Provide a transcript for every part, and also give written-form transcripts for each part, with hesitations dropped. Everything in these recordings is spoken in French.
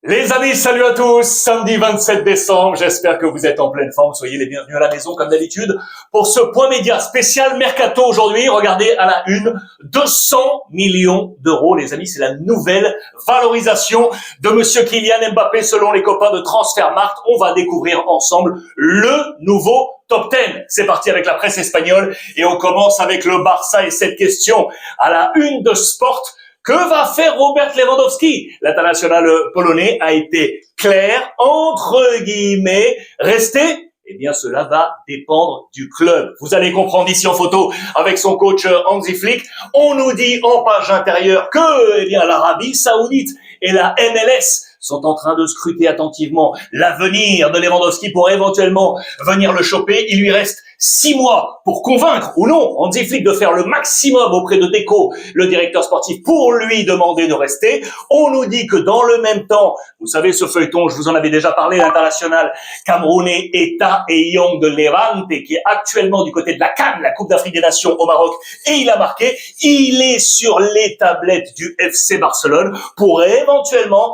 Les amis, salut à tous, samedi 27 décembre, j'espère que vous êtes en pleine forme, soyez les bienvenus à la maison comme d'habitude pour ce point média spécial Mercato aujourd'hui. Regardez à la une, 200 millions d'euros les amis, c'est la nouvelle valorisation de monsieur Kylian Mbappé selon les copains de Transfermarkt. On va découvrir ensemble le nouveau Top 10. C'est parti avec la presse espagnole et on commence avec le Barça et cette question à la une de Sport. Que va faire Robert Lewandowski? L'international polonais a été clair, entre guillemets, rester. Eh bien, cela va dépendre du club. Vous allez comprendre ici en photo avec son coach Hansi Flick. On nous dit en page intérieure que, l'Arabie Saoudite et la MLS sont en train de scruter attentivement l'avenir de Lewandowski pour éventuellement venir le choper. Il lui reste 6 mois pour convaincre ou non Hansi Flick de faire le maximum auprès de Deco, le directeur sportif, pour lui demander de rester. On nous dit que dans le même temps, vous savez ce feuilleton, je vous en avais déjà parlé, l'international camerounais Eta Eyong de Levante, qui est actuellement du côté de la CAN, la Coupe d'Afrique des Nations au Maroc, et il a marqué, il est sur les tablettes du FC Barcelone pour éventuellement,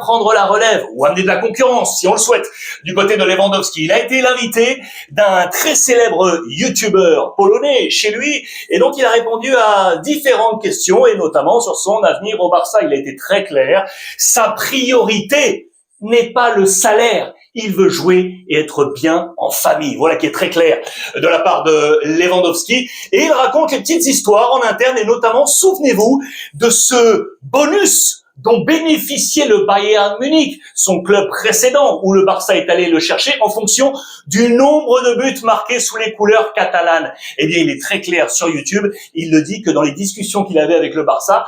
prendre la relève ou amener de la concurrence, si on le souhaite, du côté de Lewandowski. Il a été l'invité d'un très célèbre youtubeur polonais chez lui, et donc il a répondu à différentes questions, et notamment sur son avenir au Barça. Il a été très clair, sa priorité n'est pas le salaire, il veut jouer et être bien en famille. Voilà qui est très clair de la part de Lewandowski, et il raconte les petites histoires en interne, et notamment, souvenez-vous de ce bonus dont bénéficiait le Bayern Munich, son club précédent, où le Barça est allé le chercher en fonction du nombre de buts marqués sous les couleurs catalanes. Eh bien, il est très clair sur YouTube, il le dit que dans les discussions qu'il avait avec le Barça,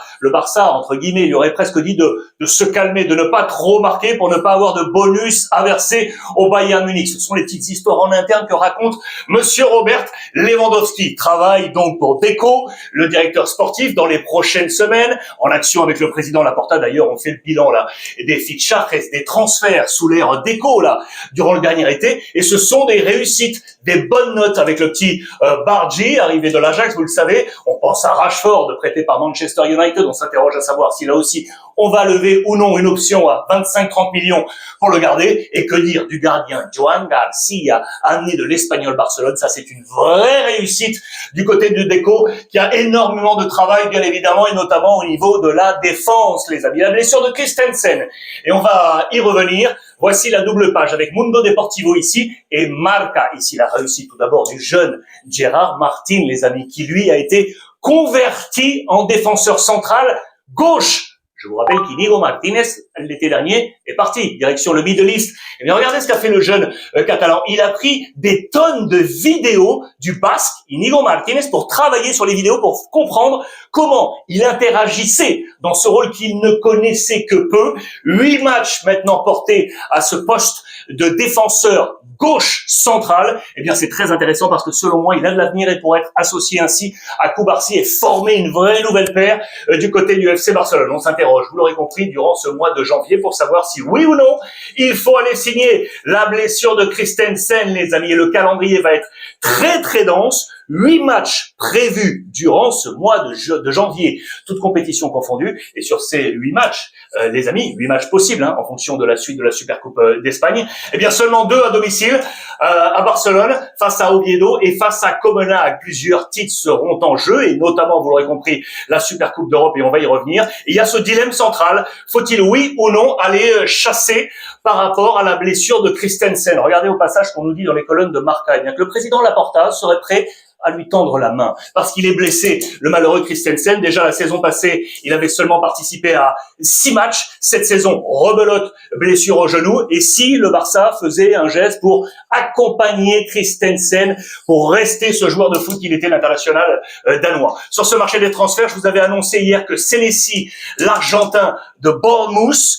entre guillemets, il lui aurait presque dit de se calmer, de ne pas trop marquer pour ne pas avoir de bonus à verser au Bayern Munich. Ce sont les petites histoires en interne que raconte monsieur Robert Lewandowski. Travaille donc pour Deco, le directeur sportif, dans les prochaines semaines, en action avec le président Laporta. D'ailleurs, on fait le bilan là des fichajes, des transferts sous l'ère Deco là durant le dernier été, et ce sont des réussites, des bonnes notes avec le petit Bargi, arrivé de l'Ajax, vous le savez. On pense à Rashford, prêté par Manchester United. On s'interroge à savoir si là aussi on va lever ou non une option à 25-30 millions pour le garder. Et que dire du gardien Joan Garcia, amené de l'Espagnol Barcelone. Ça, c'est une vraie réussite du côté du Deco, qui a énormément de travail, bien évidemment, et notamment au niveau de la défense, les amis. La blessure de Christensen, et on va y revenir. Voici la double page avec Mundo Deportivo ici et Marca ici. La réussite tout d'abord du jeune Gerard Martin, les amis, qui lui a été converti en défenseur central gauche. Je vous rappelle qu'Inigo Martínez, l'été dernier, est parti, direction le Middle East. Eh bien, regardez ce qu'a fait le jeune catalan. Il a pris des tonnes de vidéos du Basque, Inigo Martínez, pour travailler sur les vidéos, pour comprendre comment il interagissait dans ce rôle qu'il ne connaissait que peu. 8 matchs maintenant portés à ce poste de défenseur gauche central. Eh bien, c'est très intéressant parce que selon moi, il a de l'avenir, et pour être associé ainsi à Cubarsí et former une vraie nouvelle paire du côté du FC Barcelone. On s'interroge, vous l'aurez compris, durant ce mois de janvier pour savoir si oui ou non il faut aller signer. La blessure de Christensen, les amis, et le calendrier va être très très dense. 8 matchs prévus durant ce mois de janvier, toutes compétitions confondues, et sur ces 8 matchs, les amis, 8 matchs possibles, en fonction de la suite de la Supercoupe d'Espagne, eh bien seulement 2 à domicile, à Barcelone, face à Oviedo et face à Copenhague. Plusieurs titres seront en jeu, et notamment, vous l'aurez compris, la Supercoupe d'Europe, et on va y revenir. Et il y a ce dilemme central, faut-il oui ou non aller chasser par rapport à la blessure de Christensen? Regardez au passage qu'on nous dit dans les colonnes de Marca, eh bien que le président Laporta serait prêt à lui tendre la main, parce qu'il est blessé, le malheureux Christensen. Déjà la saison passée, il avait seulement participé à 6 matchs. Cette saison, rebelote, blessure au genou. Et si le Barça faisait un geste pour accompagner Christensen, pour rester ce joueur de foot qu'il était, l'international danois. Sur ce marché des transferts, je vous avais annoncé hier que Senesi, l'Argentin de Bournemouth,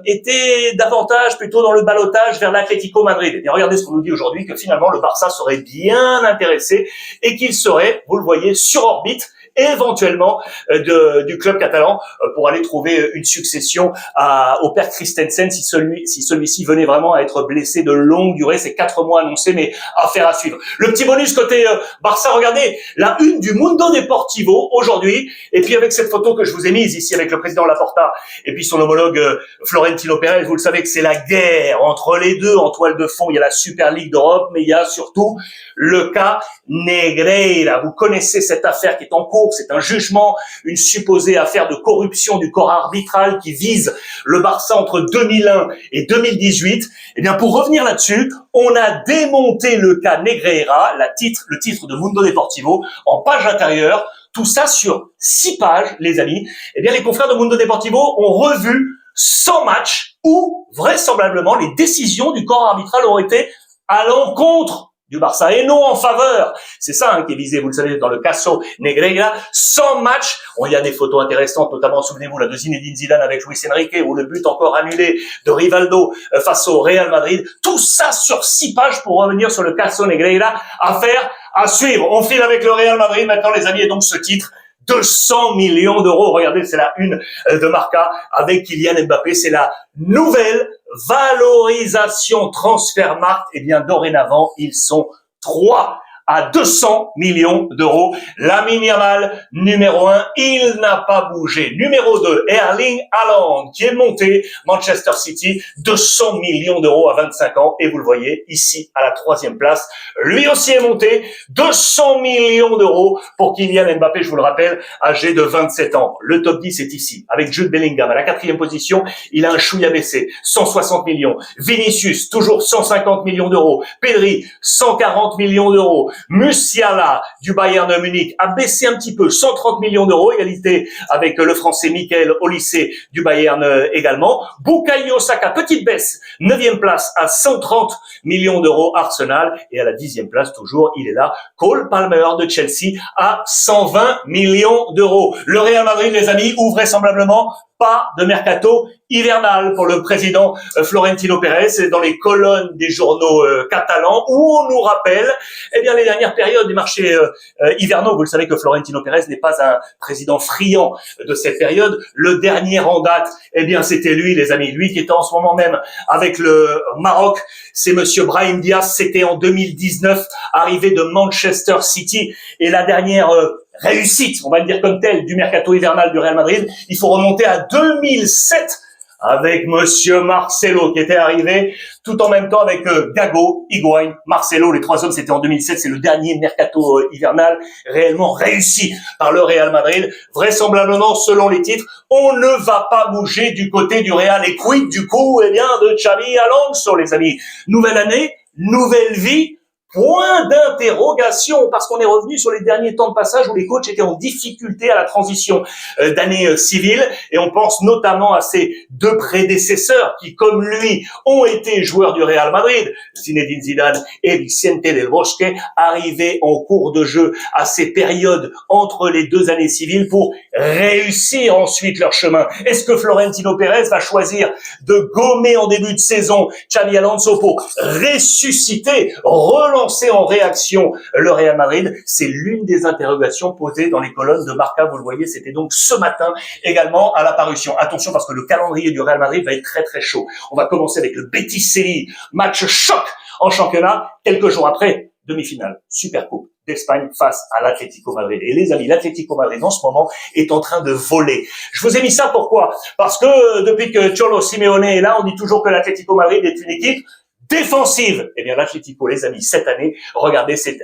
était davantage plutôt dans le ballottage vers l'Atlético Madrid. Et regardez ce qu'on nous dit aujourd'hui, que finalement le Barça serait bien intéressé et qu'il serait, vous le voyez, sur orbite éventuellement du club catalan pour aller trouver une succession au père Christensen si celui-ci venait vraiment à être blessé de longue durée. C'est 4 mois annoncés, mais affaire à suivre. Le petit bonus côté Barça, regardez la une du Mundo Deportivo aujourd'hui, et puis avec cette photo que je vous ai mise ici avec le président Laporta et puis son homologue Florentino Pérez. Vous le savez que c'est la guerre entre les deux. En toile de fond, il y a la Super Ligue d'Europe, mais il y a surtout le cas Negreira. Vous connaissez cette affaire qui est en cours. C'est un jugement, une supposée affaire de corruption du corps arbitral qui vise le Barça entre 2001 et 2018. Eh bien, pour revenir là-dessus, on a démonté le cas Negreira, le titre de Mundo Deportivo, en page intérieure. Tout ça sur 6 pages, les amis. Eh bien, les confrères de Mundo Deportivo ont revu 100 matchs où, vraisemblablement, les décisions du corps arbitral ont été à l'encontre du Barça et non en faveur. C'est ça qui est visé, vous le savez, dans le caso Negreira. 100 matchs. Il y a des photos intéressantes, notamment, souvenez-vous, la de Zinedine Zidane avec Luis Enrique, ou le but encore annulé de Rivaldo face au Real Madrid. Tout ça sur 6 pages pour revenir sur le caso Negreira. Affaire à suivre. On file avec le Real Madrid maintenant, les amis, et donc ce titre. 200 millions d'euros. Regardez, c'est la une de Marca avec Kylian Mbappé. C'est la nouvelle valorisation Transfermarkt. Eh bien, dorénavant, ils sont 3 à 200 millions d'euros. Lamine Yamal, numéro 1, il n'a pas bougé. Numéro 2, Erling Haaland, qui est monté, Manchester City, 200 millions d'euros à 25 ans. Et vous le voyez ici, à la 3e place. Lui aussi est monté, 200 millions d'euros pour Kylian Mbappé, je vous le rappelle, âgé de 27 ans. Le top 10 est ici, avec Jude Bellingham. À la 4e position, il a un chouïa baissé, 160 millions. Vinicius, toujours 150 millions d'euros. Pedri, 140 millions d'euros. Musiala du Bayern de Munich a baissé un petit peu, 130 millions d'euros, égalité avec le français Michael Olise du Bayern également. Bukayo Saka, petite baisse, 9e place à 130 millions d'euros Arsenal, et à la 10e place toujours, il est là, Cole Palmer de Chelsea à 120 millions d'euros. Le Real Madrid, les amis, ouvre vraisemblablement pas de mercato hivernal pour le président Florentino Pérez. C'est dans les colonnes des journaux catalans où on nous rappelle eh bien les dernières périodes des marchés hivernaux. Vous le savez que Florentino Pérez n'est pas un président friand de cette période. Le dernier en date, eh bien c'était lui, les amis, lui qui était en ce moment même avec le Maroc. C'est monsieur Brahim Diaz. C'était en 2019, arrivé de Manchester City, et la dernière réussite, on va le dire comme tel, du mercato hivernal du Real Madrid, il faut remonter à 2007 avec monsieur Marcelo qui était arrivé tout en même temps avec Gago, Higuaín, Marcelo. Les 3 hommes, c'était en 2007. C'est le dernier mercato hivernal réellement réussi par le Real Madrid. Vraisemblablement, selon les titres, on ne va pas bouger du côté du Real. Et quid du coup, eh bien, de Xavi Alonso, les amis. Nouvelle année, nouvelle vie. Point d'interrogation, parce qu'on est revenu sur les derniers temps de passage où les coachs étaient en difficulté à la transition d'année civile, et on pense notamment à ses 2 prédécesseurs qui, comme lui, ont été joueurs du Real Madrid, Zinedine Zidane et Vicente del Bosque, arrivés en cours de jeu à ces périodes entre les 2 années civiles pour réussir ensuite leur chemin. Est-ce que Florentino Pérez va choisir de gommer en début de saison Xavi Alonso pour ressusciter, relancer en réaction le Real Madrid? C'est l'une des interrogations posées dans les colonnes de Marca. Vous le voyez, c'était donc ce matin également à l'apparition. Attention, parce que le calendrier du Real Madrid va être très très chaud. On va commencer avec le Betis Séville, match choc en championnat. Quelques jours après, demi-finale, Supercoupe d'Espagne face à l'Atlético Madrid. Et les amis, l'Atlético Madrid en ce moment est en train de voler. Je vous ai mis ça pourquoi? Parce que depuis que Cholo Simeone est là, on dit toujours que l'Atlético Madrid est une équipe défensive. Eh bien, l'Atlético, les amis, cette année, regardez, c'est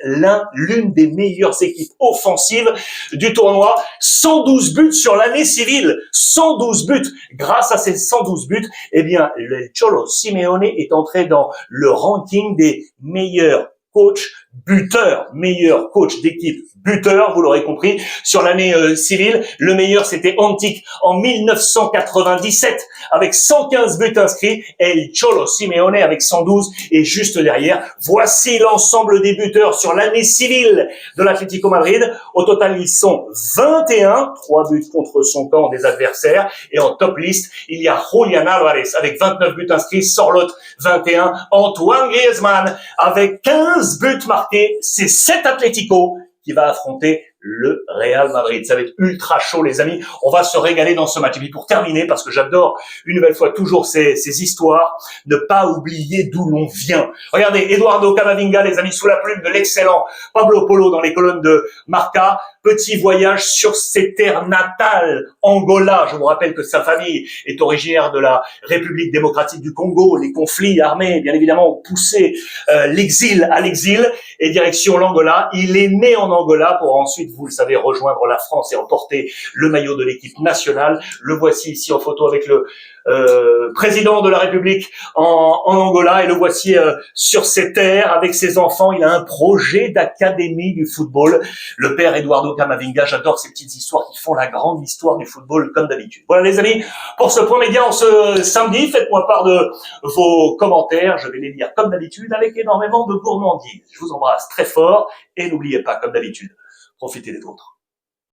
l'une des meilleures équipes offensives du tournoi. 112 buts sur l'année civile. 112 buts. Grâce à ces 112 buts, eh bien, le Cholo Simeone est entré dans le ranking des meilleurs coach buteur, meilleur coach d'équipe buteur, vous l'aurez compris, sur l'année civile. Le meilleur, c'était Antic en 1997 avec 115 buts inscrits, et el Cholo Simeone avec 112, et juste derrière, voici l'ensemble des buteurs sur l'année civile de l'Atlético Madrid. Au total, ils sont 21, 3 buts contre son camp des adversaires, et en top liste, il y a Julián Álvarez avec 29 buts inscrits, Sorloth 21, Antoine Griezmann avec 15 buts marqués. C'est cet Atlético qui va affronter le Real Madrid. Ça va être ultra chaud, les amis. On va se régaler dans ce match. Et puis pour terminer, parce que j'adore une nouvelle fois toujours ces histoires, ne pas oublier d'où l'on vient. Regardez, Eduardo Camavinga, les amis, sous la plume de l'excellent Pablo Polo dans les colonnes de Marca. Petit voyage sur ses terres natales, Angola. Je vous rappelle que sa famille est originaire de la République démocratique du Congo. Les conflits armés, bien évidemment, ont poussé l'exil à l'exil et direction l'Angola. Il est né en Angola pour ensuite, vous le savez, rejoindre la France et emporter le maillot de l'équipe nationale. Le voici ici en photo avec le président de la République en Angola, et le voici sur ses terres avec ses enfants. Il a un projet d'académie du football. Le père Eduardo Camavinga, j'adore ces petites histoires qui font la grande histoire du football comme d'habitude. Voilà les amis, pour ce point média en ce samedi, faites-moi part de vos commentaires, je vais les lire comme d'habitude avec énormément de gourmandise. Je vous embrasse très fort et n'oubliez pas, comme d'habitude, profitez des vôtres.